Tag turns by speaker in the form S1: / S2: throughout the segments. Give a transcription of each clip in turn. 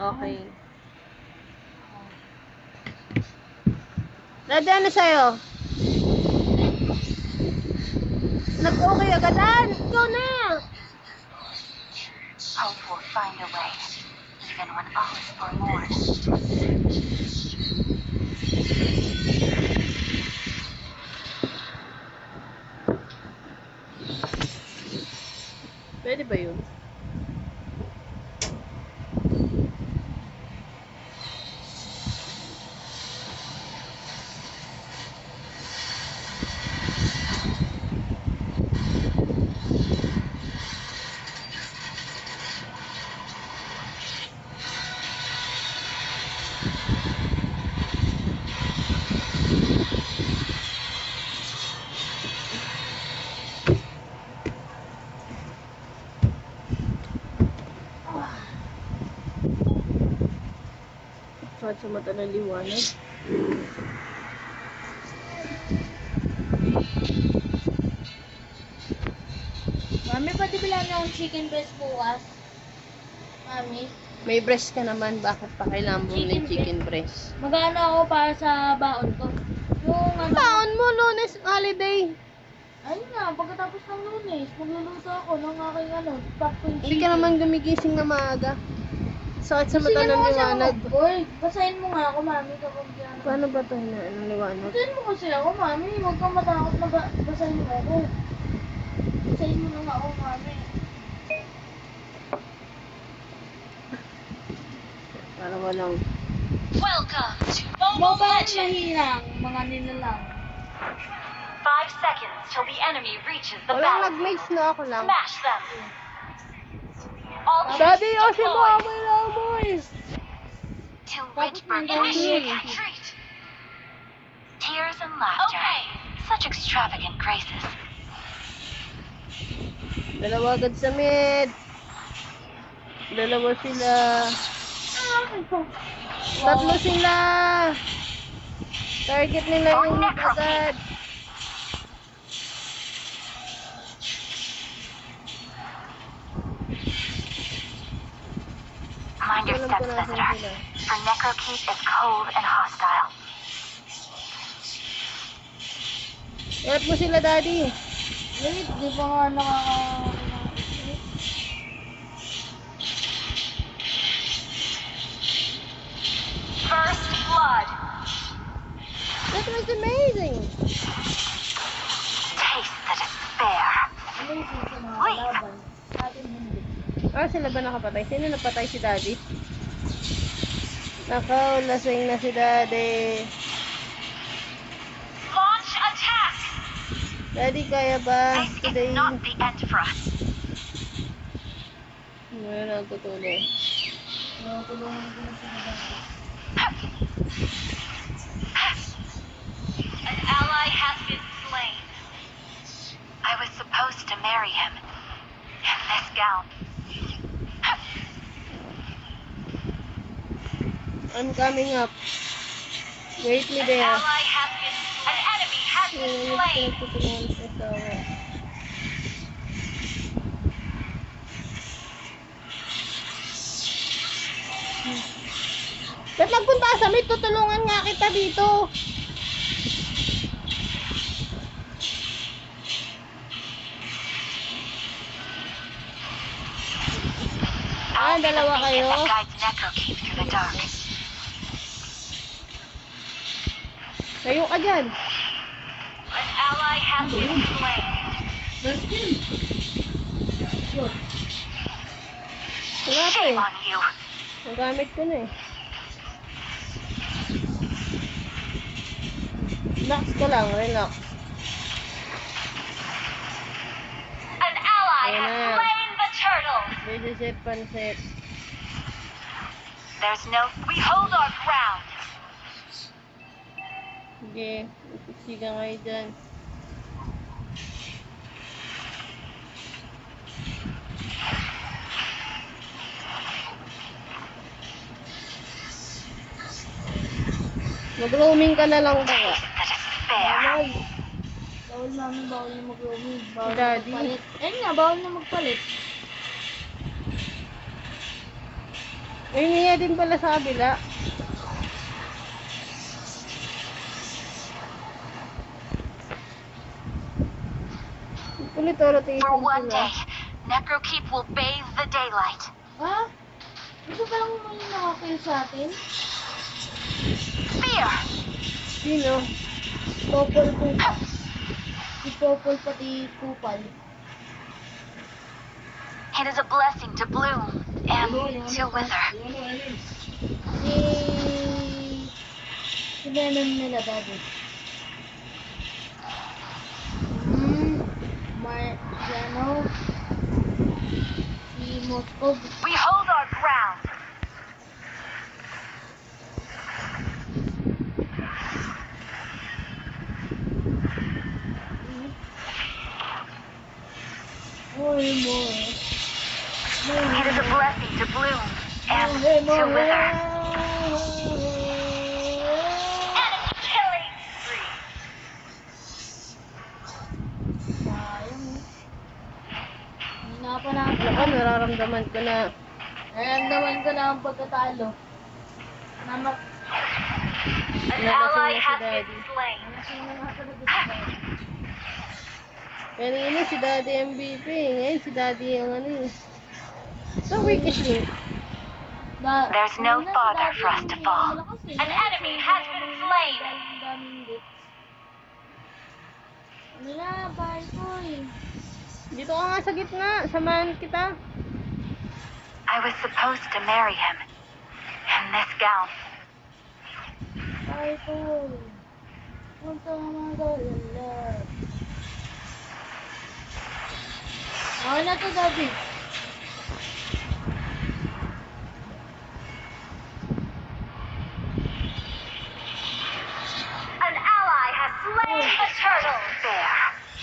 S1: Okay. Daddy, ano sa'yo? Nag-okay agadan? Ikaw na!
S2: Hope will find a way, even when all is forlorn.
S1: Pwede ba yun? Saan sa mata na liwanag?
S3: Mami, pati bilang yung chicken breast bukas. Mami.
S1: May breast ka naman, bakit pa kailangan bumili ng chicken breast?
S3: Magano ako para sa baon ko. Yung ano.
S1: Baon mo, Lunes holiday.
S3: Ayun nga, pagkatapos ng Lunes, magluluto ako ng aking ano, popcorn chicken.
S1: Hindi ka naman gumigising na maaga. Sakit sa mata ng liwanag.
S3: Boy, basahin mo nga ako, Mami, kapag yan.
S1: Paano ba ito hinaan ng liwanag?
S3: Basahin mo kasi ako, Mami. Huwag kang matakot na basahin mo ako. Basahin mo na nga ako, Mami.
S1: Para walang...
S2: Welcome to
S3: Mobile
S2: Mobile Legends!
S3: mahirang, mga nilalang.
S2: 5 seconds till the enemy reaches the
S1: Walang
S2: battle.
S1: nag-maze na ako lang.
S2: Smash them! All
S1: Daddy,
S2: troops
S1: Yoshi mo,
S2: deployed
S1: amoy na amoy!
S2: to Ridgeburg. Initiate retreat. Tears and laughter. Okay. Such extravagant graces.
S1: Dalawa agad sa mid. Dalawa sila. Tatlo sila. Target nila yung mid agad.
S2: Mind your
S1: Alam
S2: steps,
S1: ko na
S2: visitor.
S1: sila.
S2: For Necrokeep is cold and hostile.
S1: Help mo sila, Daddy.
S3: Wait, di ba nga
S2: First blood.
S1: That was amazing.
S2: Taste the despair.
S3: amazing sa mga
S2: Wait.
S3: kalaban. Sa atin hindi.
S1: Ah, sila ba nakapatay? Sino napatay si Daddy? Nakaw, lasing na si Daddy.
S2: Launch attack.
S1: Daddy, kaya ba?
S2: This
S1: Today.
S2: is not the end for us.
S1: Ngayon na tutuloy.
S3: Tulungan ko na sila dati.
S2: An ally has been slain. I was supposed to marry him in this gown.
S1: I'm coming up. Wait me
S2: An
S1: there.
S2: ally has been. An enemy has been
S1: Ngayon
S2: slain.
S1: pinagtutulungan sa asawa. Ba't nagpunta ka sa mid? Tutulungan nga kita dito. Ah, dalawa kayo?
S2: That guides Necrokeep through the dark.
S1: Tayo ka dyan.
S2: An ally has been slain.
S1: Wala pa
S2: Shame
S1: eh.
S2: on you.
S1: Nagamit ko na eh. Relax ka lang, relax.
S2: An ally
S1: Ayan
S2: has
S1: na.
S2: slain the turtle.
S1: Bidisip, pansip.
S2: There's no. We hold our ground.
S1: Sige, isiga kayo dyan. Mag-roaming ka na lang ba?
S2: Taste the despair.
S3: Bawal namin, bawal na mag-roaming. Bawal na
S1: Daddy.
S3: magpalit. Ayun nga, bawal na magpalit.
S1: May niya din pala sa kabila. Ulit rotation
S2: For one
S1: sila.
S2: day, Necrokeep will bathe the daylight.
S3: Ha? Ito ba lang may nakakill sa atin?
S2: Fear!
S1: Sino?
S3: Popol kupal. Si Popol pati kupal.
S2: It is a blessing to bloom and to wither.
S3: Si Venom nila dati. Marciano. Si Moskov.
S2: We hold our ground. It is a blessing to bloom and to wither. Enemy killing spree.
S3: Sayang. Hindi na pa natin.
S1: Ako, nararamdaman ko na.
S3: Naramdaman ko na ang pagkatalo. Namak.
S2: An
S1: Nalasing
S2: ally
S1: na si
S2: has
S1: Daddy.
S2: been slain.
S3: Nalasing na nga talaga si Daddy.
S1: Kanina si Daddy MVP. Ngayon si Daddy yung ano eh. So weakest link.
S2: There's no farther for us to fall. An enemy has been slain.
S3: Ano na, bye boy.
S1: Dito ka nga sa gitna. Samahan kita.
S2: I was supposed to marry him in this gown.
S3: Bye boy. Punta magalala. Ako na to, Daddy.
S2: An ally has slain the turtle. Fair.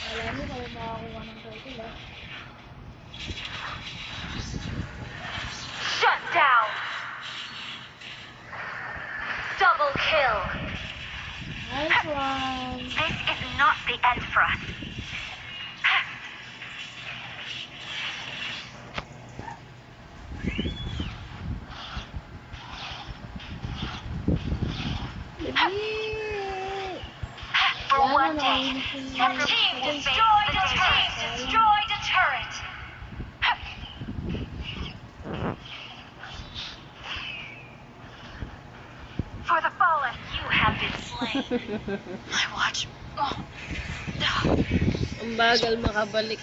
S3: Alam mo, kaya makakuha ng turtle, ah.
S2: Shut down. Double kill.
S3: Nice one.
S2: This is not the end for us. For
S3: Wala
S2: one
S3: na,
S2: day,
S3: nainis yung-
S2: every team destroyed a turret. For the fallen, you have been slain. My watch.
S1: Ang bagal makabalik.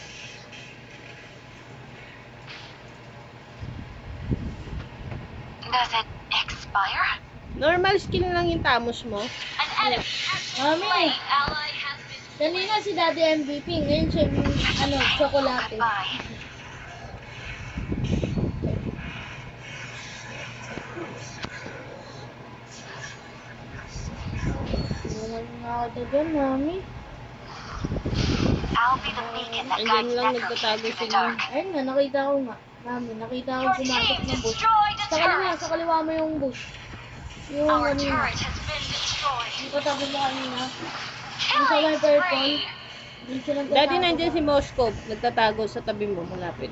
S2: Does it expire?
S1: Normal skill lang yung tamos mo.
S2: An enemy has been
S3: Mami.
S2: slain. Ally has been
S3: Kanina si Daddy MVP, ngayon siya yung, ano, tsokolate.
S2: goodbye.
S3: Iwan nga ako dyan, Mami.
S2: I'll be the beacon that
S1: Andyan
S2: guides
S1: lang
S2: Necro
S1: nagtatago
S2: through the
S1: sila.
S2: dark.
S3: Ayun nga, nakita ko nga. Mami, nakita ko
S2: Your
S3: pumatok
S2: team
S3: ng bus.
S2: destroyed a turret.
S3: Sa kaliwa mo yung bus. Yung
S2: Our
S3: kanina.
S2: turret has been destroyed.
S3: Yung katabi mo kanina. Yung sa
S2: Killing
S3: may purple.
S2: spree.
S3: Hindi siya nagtatago.
S1: Daddy, nandiyan si Moskov. Nagtatago sa tabi mo. Malapit.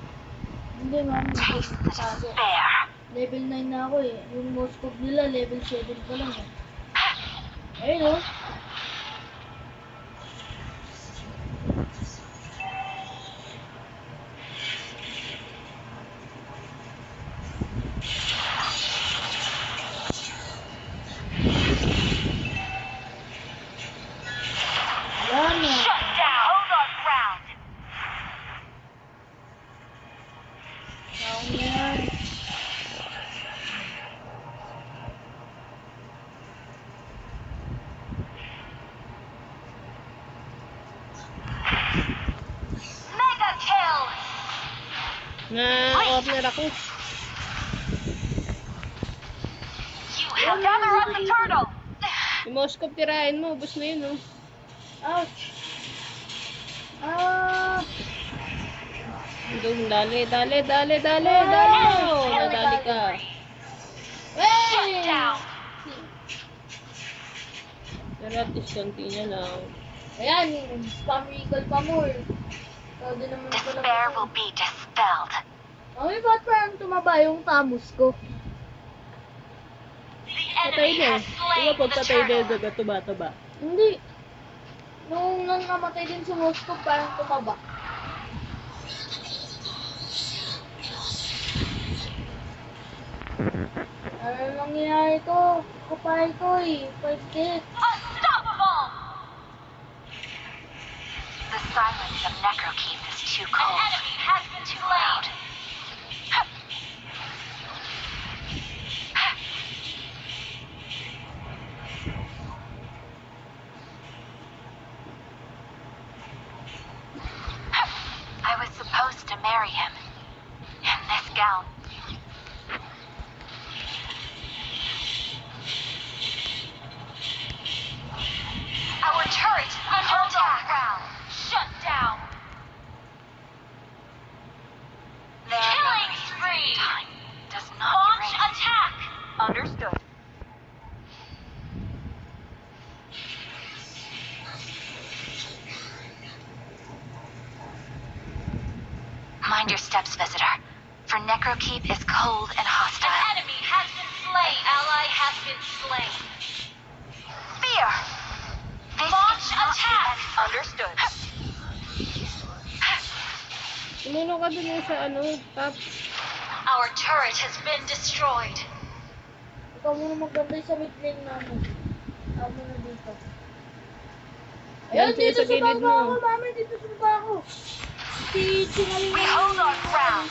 S3: Hindi, Mami. Hindi
S2: Taste
S3: siya
S2: the
S3: nagtatago.
S2: despair.
S3: Level 9 na ako eh. Yung Moskov nila, level 7 pa lang eh. Ayun oh. Wala na.
S2: Shut down. Hold our ground.
S3: Down yan.
S2: Mega kill.
S1: Na-corner ako.
S2: You have gathered up the turtle.
S1: Si Moskov, tirahin mo. Ubus na yun, oh.
S3: Ouch. Ah.
S1: Doon, dali. Oh, nadali ka.
S2: Shut
S3: Hey!
S2: down.
S1: Pero at least konti niya lang.
S3: Ayan, spam recall pa more. Ikaw din naman
S2: Despair will be dispelled.
S3: Mami, ba't parang tumaba yung tamos ko?
S1: Patay na eh. Di ba pagpatay na yung
S2: turtle.
S1: tuba-tuba?
S3: Hindi. Nung namatay din si Moscow, parang tumaba. Ano nangyayari to? Kapay ko eh. 5 deaths.
S2: Unstoppable! The silence of Necrokeep is too cold. An enemy has been too loud. I was supposed to marry him in this gown. Our turret is under attack. Shut down. Killing spree. Time does not launch attack. Understood. Mind your steps, visitor. For Necrokeep is cold and hostile. An enemy has been slain. An ally has been slain. Fear. This launch attack. Understood.
S1: Tumulong ka dun yung sa ano, top.
S2: Our turret has been destroyed.
S3: Ikaw muna magbantay sa mid lane namin. Ako muna dito.
S1: Ayan,
S3: Ayun, dito
S1: sa
S3: sa
S1: gilid
S3: baba
S1: mo.
S3: ako, mami. Dito sa baba ako.
S2: We hold our ground.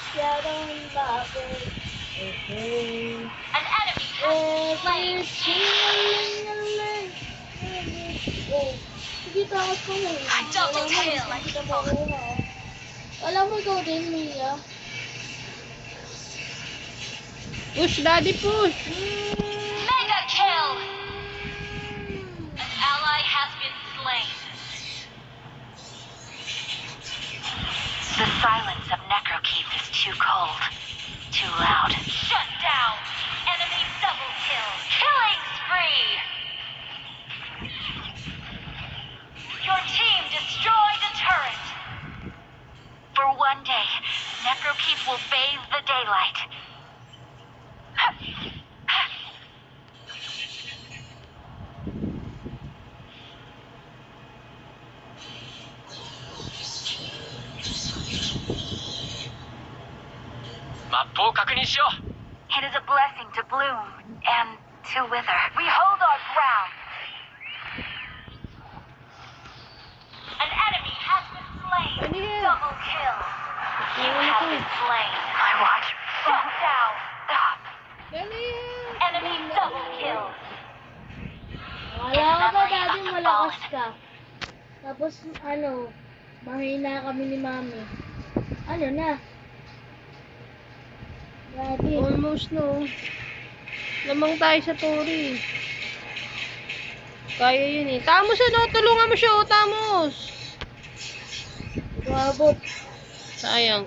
S3: Okay.
S2: An enemy has been slain.
S3: Sige, takot ko na eh.
S2: Double kill.
S3: Kita mo ako ha. Alam mo ikaw din, Mia.
S1: Push, daddy, push!
S2: Mega kill. An ally has been slain. The silence of Necrokeep is too cold, too loud. Shut down. Enemy double kill. Killing spree. Your team destroyed a turret. For one day, Necrokeep will bathe the daylight. It is a blessing to bloom and to wither. We hold our ground. An enemy has been slain.
S1: Ano yan?
S2: Double kill. You have been slain. My watch. Shut down.
S1: Dali!
S2: Enemy double kill.
S3: Wala ka ba dati malakas ka? Tapos ano, mahina kami ni mami. Ano na? Dati.
S1: Almost no. Lamang tayo sa Tori. Kaya yun eh. Tamos ano, tulungan mo siya, oh, Tamos.
S3: Wabot.
S1: Sayang.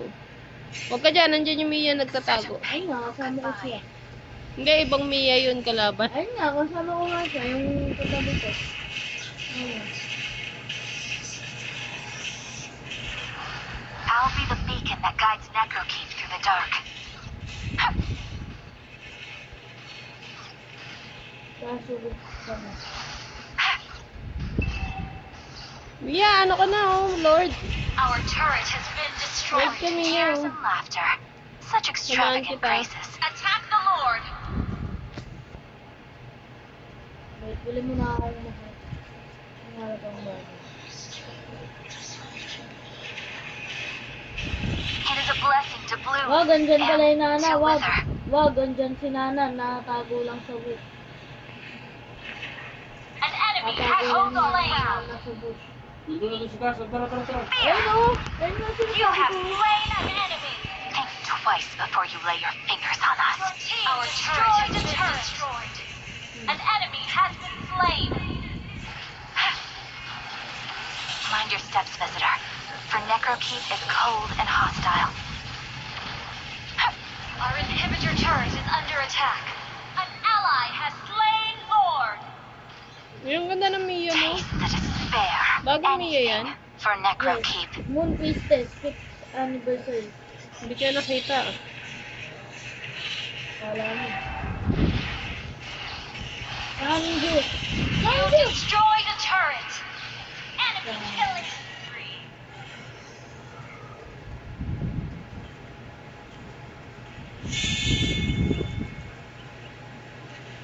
S1: Huwag ka dyan, nandyan yung Mia nagtatago.
S3: Ay nga, kasama ko siya.
S1: Hindi, ibang Mia yun kalaban.
S3: Ay nga, kasama ko nga siya, yung katabi ko. Ayun.
S2: I'll be the beacon that guides Necrokeep through the dark.
S3: Kaso, sama.
S1: Mia, ano ka na, oh, Lord.
S2: Our turret has been destroyed.
S1: Wait kami
S2: Tears
S1: yun.
S2: and laughter. Such extravagant
S1: kita.
S2: graces. Attack the Lord.
S3: Wait, bili mo na akong mahal. Ang harap ang mahal.
S2: It is a blessing to bloom
S3: Wag, andyan pala yung
S2: and
S3: nana.
S2: to
S3: Wag.
S2: wither.
S3: Wag, andyan si nana. Natago lang sa bush.
S2: An enemy has
S3: Natago
S2: hold
S3: lang
S2: the
S3: yung
S2: land.
S3: nana sa bush.
S2: Fear.
S3: Ayun o! Ayun na sinasabi
S2: You have
S3: ko.
S2: slain an enemy. Think twice before you lay your fingers on us. Our turret has been destroyed. An enemy has been slain. Mind your steps, visitor. For Necrokeep is cold and hostile. Our inhibitor turret is under attack. An ally has slain Lord.
S1: Yung ganda ng Mia mo.
S2: Taste the despair.
S1: Bagong Mia yan.
S2: For Necrokeep.
S3: Moon Priestess, 5th anniversary.
S1: Hindi kayo nakita.
S3: Wala mo. Nanggit.
S2: You destroyed a turret. Enemy killing spree.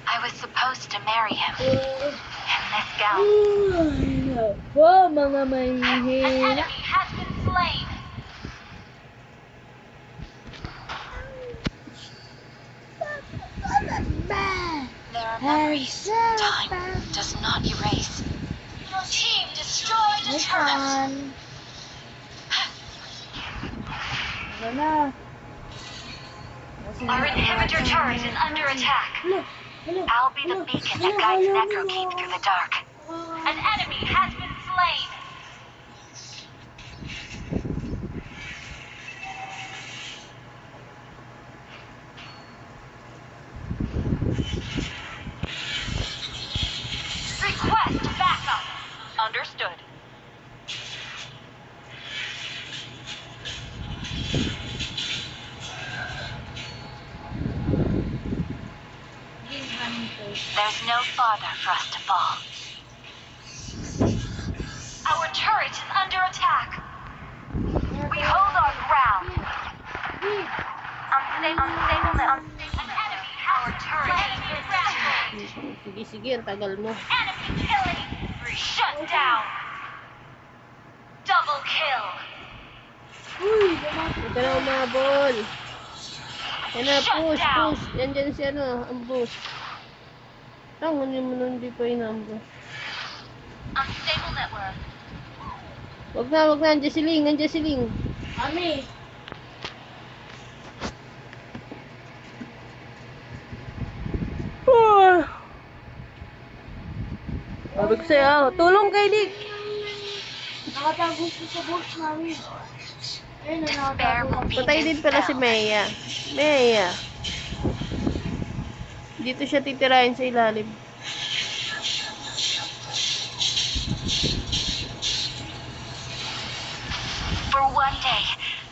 S2: I was supposed to marry him. And this gown.
S3: Ay, nako, mga
S2: An
S3: mahihina.
S2: enemy has been slain. There are memories time does not erase. Your team destroyed a turret.
S3: Ayan. Ano na?
S2: Our inhibitor turret is under attack.
S3: Hala, hala,
S2: I'll be the
S3: hala,
S2: beacon
S3: hala,
S2: that guides
S3: hala,
S2: Necrokeep
S3: hala.
S2: through the dark. An enemy has been slain. Request backup. Understood. There's no farther for us to fall. Our turret is under attack. We hold our ground. Unstable. An enemy. Our turret is grounded.
S1: Sige, sige, ang tagal mo.
S2: Enemy killing. Shut down. Double kill.
S3: Uy, lumapit.
S1: Huwag ka na umabol. Yan na,
S2: Shut
S1: push,
S2: down.
S1: push. Yan dyan si ano, ambush. Tangunin mo nun, hindi pa inambush.
S2: Unstable network.
S1: Wag na, andiyan si Ling, andiyan si Ling.
S3: Mami.
S1: Sabi ko sa'yo, tulong kay Nick.
S3: Nakatago siya sa box, mami. Ayun na,
S2: Despair
S3: nakatago.
S2: will be
S1: Patay din pala si Maya. Maya. Dito siya titirahin sa ilalim.
S2: For one day,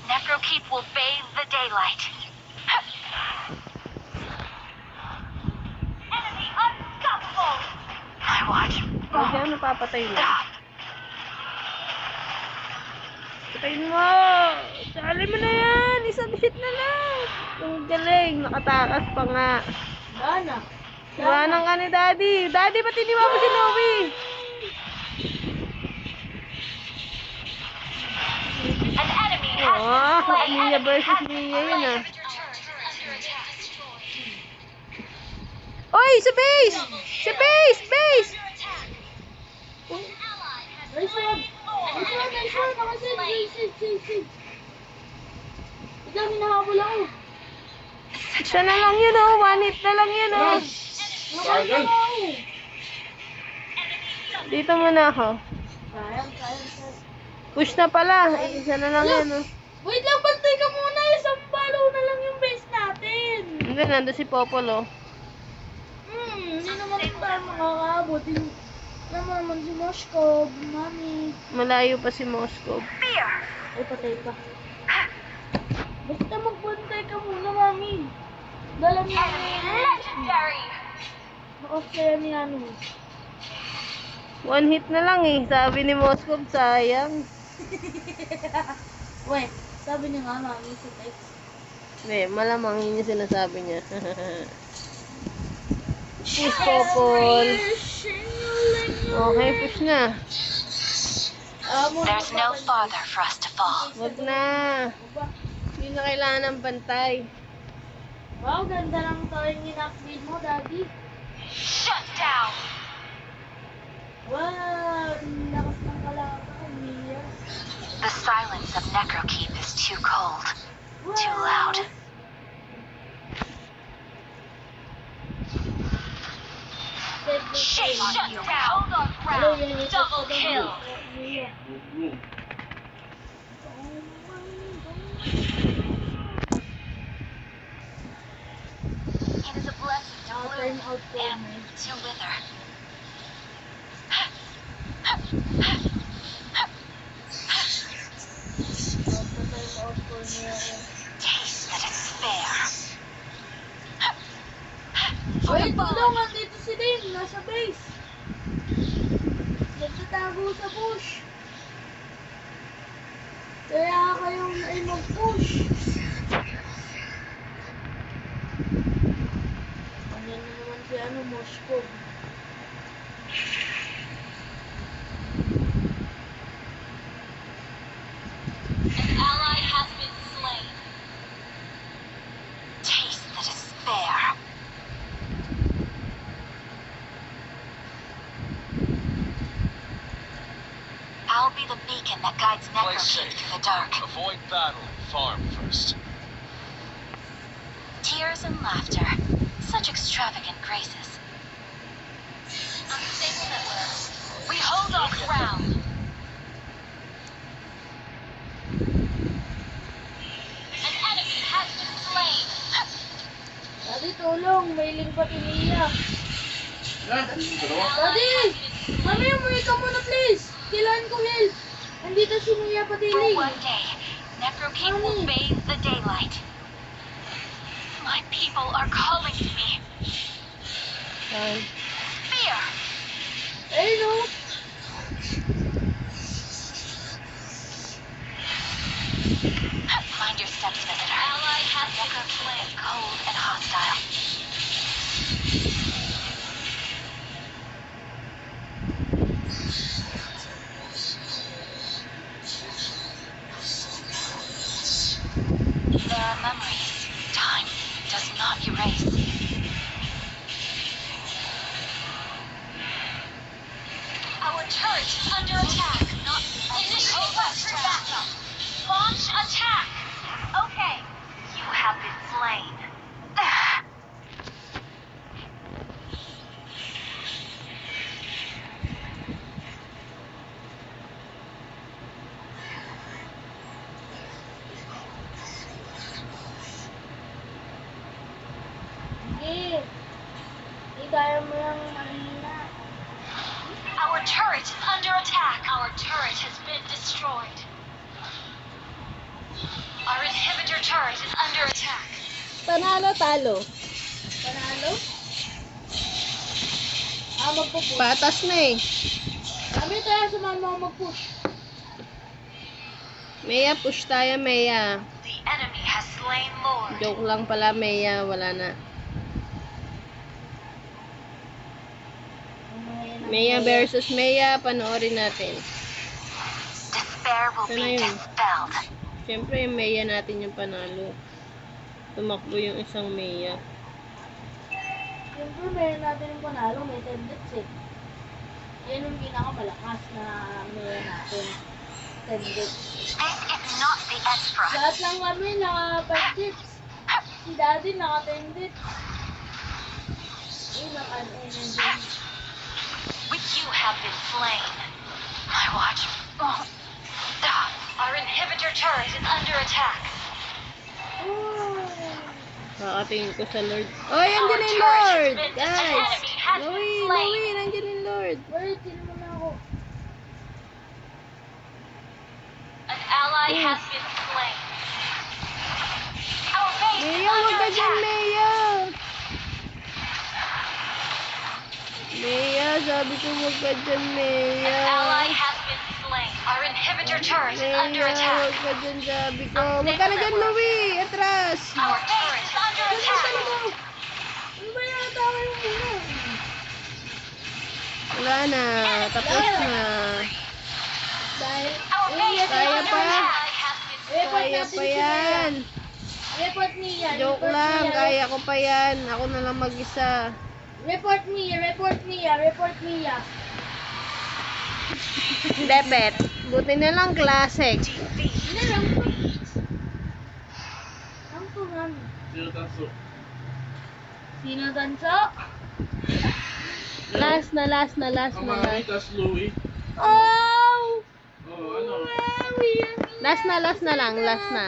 S2: Necrokeep will bathe the daylight. Enemy unstoppable. My watch.
S1: Huwag yan, napapatay na. Patayin mo! Sali mo na yan! Isang hit na lang! Ang galing, nakatakas pa nga.
S3: Dana.
S1: Iwanan ka ni Daddy. Daddy, ba't iniwan mo si Noe?
S2: An enemy has
S1: Oh,
S2: been slain.
S1: Mia versus Mia yun ah. Oy, sa base! Sa base! Base!
S3: Nice one. Nice one, nice one. Nakasid, save. Ikaw, hinahabol ako.
S1: Isa na lang yun oh. One hit na lang yun oh.
S3: Nakasid ako.
S1: Dito muna ako.
S3: Sayang.
S1: Push na pala. Isa na lang yan oh.
S3: Wait lang, bantay ka muna. Isang balo na lang yung base natin.
S1: Hindi, nandun si Popol oh.
S3: Hindi naman tayo makakaabot. Naman si Moskov, mami.
S1: Malayo pa si Moscow.
S2: Fear.
S3: Ay, patay pa. Basta magbantay ka muna, mami. Dala niya
S2: Enemy legendary.
S3: nakasaya ni ano.
S1: One hit na lang eh. Sabi ni Moscow, sayang.
S3: Wait, sabi niya nga, mami, sa text.
S1: Hindi, malamang yun yung sinasabi niya. Push Popol. Okay, push na.
S2: There's no farther for us to fall.
S1: Wag na. Hindi na kailangan ng bantay.
S3: Wow, ganda ng tawing in-upgrade mo, daddy.
S2: Shut down.
S3: Wow, lakas ng kalaban, Mia.
S2: The silence of Necrokeep is too cold, too loud. Shut down. Hold on ground. Double kill. It is a blessing to bloom
S3: Turn out for
S2: and
S3: me.
S2: to wither.
S3: Turn out for me.
S2: Taste the despair.
S3: Wait, tulong! Nandito si Dave! Nasa base! Nagtatago sa bush! Kaya kayong ay mag-push! Ano na naman si Moskov?
S2: An ally has been slain. Taste the despair. I'll be the beacon that guides
S4: Play
S2: Necrokeep
S4: safe.
S2: through the dark.
S4: Avoid battle. Farm first.
S2: Tears and laughter. Such extravagant graces. Unstable network. We hold our ground. An enemy has been slain.
S3: Daddy, tulong! May link pa tiniya! Daddy! Mami, umuwi ka muna please! Kailangan ko help! Nandito si Nia
S2: For
S3: Padiling!
S2: one day, Necrokeep will bathe the daylight. My people are calling to me. Fear!
S3: Ayun no!
S2: Mind your steps, visitor. Ally has Necrokeep is cold and hostile. There are memories time does not erase. Our turret is under attack. Initiate weapon backup. Launch attack. Okay. You have been slain.
S3: Sige! Hindi kaya mo yung mahina.
S2: Our turret is under attack. Our turret has been destroyed. Our inhibitor turret is under attack.
S1: Panalo, talo.
S3: Panalo? Magpupush.
S1: Patas na eh.
S3: Kami tayo sa mama mag-push.
S1: Mea, push tayo, Mea.
S2: The enemy has slain Lord.
S1: Joke lang pala, Mea. Wala na. Mea versus Mea. Panoorin natin.
S2: Despair will
S1: Sana
S2: be
S1: yun.
S2: dispelled.
S1: Siyempre, yung Mea natin yung panalo. Tumakbo yung isang Mea.
S3: Siyempre, meron natin yung panalo. May 10 bits eh. Yan yung pinakamalakas na meron natin. 10 bits.
S2: This is not the end for us.
S3: Lahat lang kami naka 5 bits. Si Daddy naka 10 bits. Naka-energy.
S2: You have been slain. My watch. Our inhibitor turret is under attack.
S1: Kakatingin ko sa Lord. Oh, andyan yung Lord! Guys! Louie, nandiyan yung Lord.
S3: Wait, sino mo na ako?
S2: An ally has been slain. Our base is
S1: Mea, huwag
S2: under
S1: ka dyan,
S2: attack.
S1: Mea! Mea, sabi ko huwag ka dyan,
S2: An
S1: Mea.
S2: ally has been slain. Our inhibitor turret is under
S1: Mea,
S2: attack.
S1: huwag ka dyan, sabi ko. Huwag ka na dyan, Louie! Atras!
S2: Our turret is under attack.
S3: Ano ba yung atawa yung muna?
S1: Wala na. Tapos na.
S3: Dahil,
S2: Our base is
S1: Kaya
S2: under
S1: pa.
S2: attack. Ally has been slain.
S3: report
S1: Kaya
S3: natin
S1: pa
S3: si Mia.
S1: yan.
S3: Report Mia.
S1: Joke
S3: report
S1: lang.
S3: Mia.
S1: Kaya ko pa yan. Ako na lang mag-isa.
S3: Report Mia. Report Mia. Report Mia.
S1: Debet. Buti na lang classic.
S3: Hindi lang po. Ang tungan. Sino tanso?
S1: Last na.
S5: Louie.
S3: Oh!
S5: Oh, ano?
S1: Last na lang. Last na.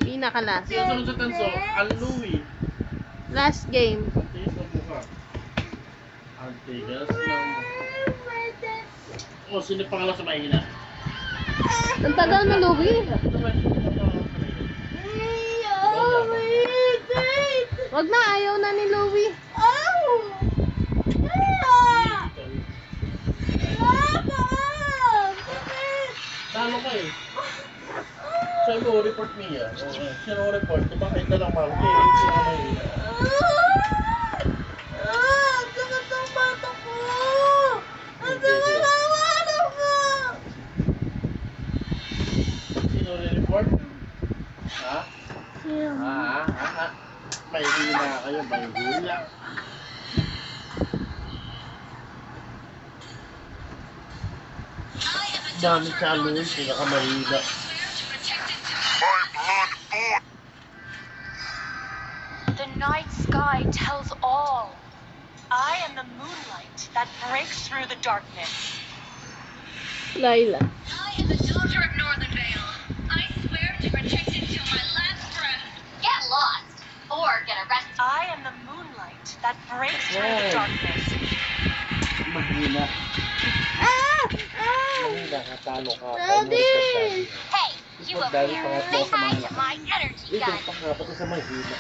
S1: Pinaka-last.
S5: Sino sa tanso? Ang Louie.
S1: Last game.
S5: Tiis na mukha. Ang tigas ng... Oh, sino pangalan sa mahina?
S1: Ang tagal mo, Louie. Wag na. Ayaw na ni Louie.
S3: Oh!
S5: Talo ka eh. Sabi mo, report niya. Sino report? Diba kahit na lang mami? Hindi ka mahina.
S1: Ang sakit ng bata ko! Ang sakit ng bata ko!
S5: Sino report? Ha?
S1: Siya.
S5: Ha? May hina kayo, may hina. Dami sa aluin, pinakamahina.
S2: The night sky tells all. I am the moonlight that breaks through the darkness.
S1: Laila.
S2: I am the daughter of Northern Vale. I swear to protect it till my last breath. Get lost or get arrested. I am the moonlight that breaks through the
S5: Wow.
S2: darkness.
S5: Mahina.
S1: Ah!
S5: Mahina, katalo ka.
S1: Daddy!
S2: Hey, you over
S5: Daddy,
S2: here.
S5: pangatlo
S2: Say
S5: sa
S2: hi
S5: mga
S2: to my energy
S5: Ito,
S2: gun.
S5: pangkapat sa mahina.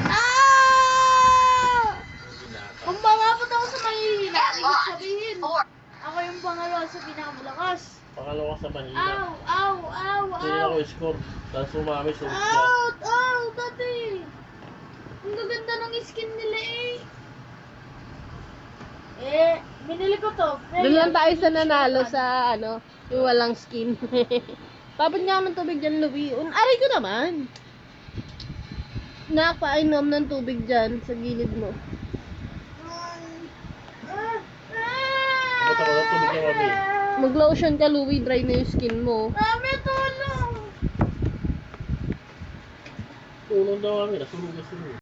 S1: Ah!
S5: Mahina ka.
S3: Kung mamabot ako sa mahihina,
S2: Get
S3: ibig
S2: lost
S3: sabihin,
S2: or
S3: ako yung pangalawa sa pinakamalakas.
S5: Pangalawa sa mahina.
S3: Ow! Ow! Ow!
S5: Hindi
S3: Ow!
S5: ako score. Tapos sumami sa ka.
S3: Out! Out! Dati! Ang gaganda ng skin nila eh. Binili ko to.
S1: Doon lang tayo sa nanalo sa ano, yung walang skin. Tapos nga ng tubig dyan, Louie. Aray ko naman. Nakapainom ng tubig dyan sa gilid mo.
S5: Ba't ako na tubig na mami?
S1: Mag-lotion ka, Louie. Dry na yung skin mo.
S3: Mami, tulong!
S5: Tulong daw mami. Nasunog na sunog.